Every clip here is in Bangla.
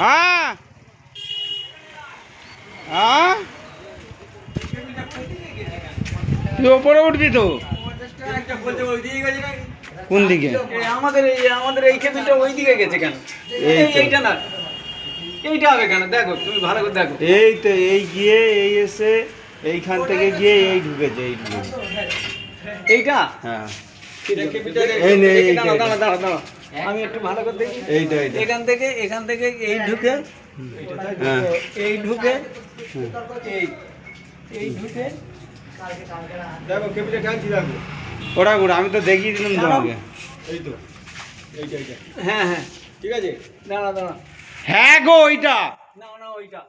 হ্যাঁ হ্যাঁ তুই ওপরে উঠবি তো কোন দিকে আমাদের এই কেবিলটা ওই দিকে গেছে কেন? এইটা না, এইটা হবে কেন? দেখো তুমি ভালো করে দেখো। এই তো এই গিয়ে এই এসে এইখান থেকে গিয়ে এই ঢুকেছে এই ঢুকেছে এইটা হ্যাঁ এই নে, এই এইটা, দাঁড়া দাঁড়া দাঁড়া, আমি একটু ভালো করে দেখি। এইটা এইটা এখান থেকে এই ঢুকে, হ্যাঁ এই ঢুকে, এই এই ঢুকে, দেখো কেবিলটা টানছি, দেখো। ওরা ওরা আমি তো দেখিয়ে দিলাম তোমাকে এই তো এইটা হ্যাঁ হ্যাঁ ঠিক আছে, দাঁড়া দাঁড়া, হ্যাঁ গো ওইটা না না ওইটা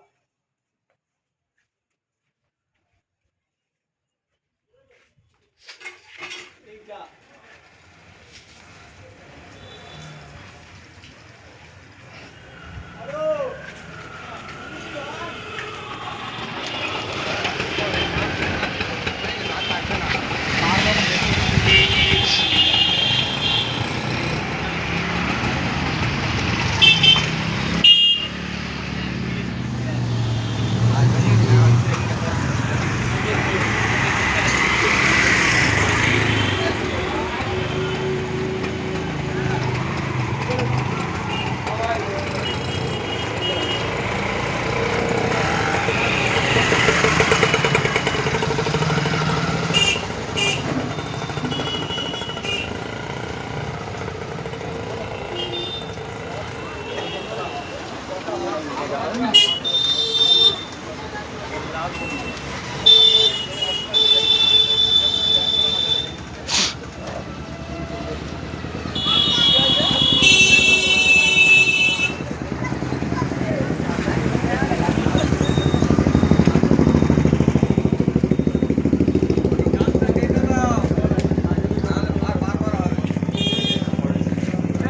এইটা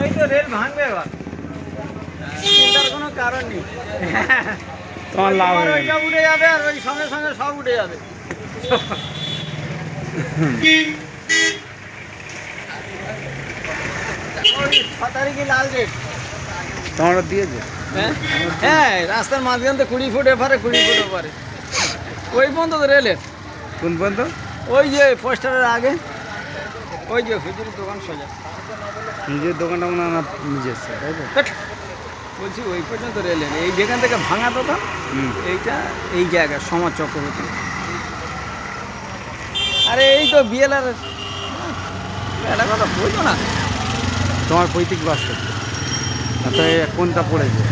এই তো রেল ভাঙবে এবার, চিন্তার কোনো কারণ নেই। তোমার লাভ হবে ওইটা উঠে যাবে আর ওই সঙ্গে সঙ্গে সব উঠে যাবে। ওই 6 তারিখে লাল ডেট। তোমার দিয়েছে হ্যাঁ হ্যাঁ, রাস্তার মাঝখান থেকে 20 ফুট এপারে 20 ফুট ওপারে, ওই পর্যন্ত তো রেলের, কোন পর্যন্ত ওই যে পোস্টারের আগে, ওই যে হুজুরের দোকান সোজা। নিজের দোকানটা মনে হয় না নিজের তাই তো ধ্যাৎ, বলছি ওই পর্যন্ত রেলের, এই যেখান থেকে ভাঙা দোকান হুম এইটা, এই জায়গা সমাজ চক্রবর্তী। আরে এই তো বিএলআর, এটা কথা বলতো না। তোমার পৈতৃক বাস করতে কোনটা পড়েছে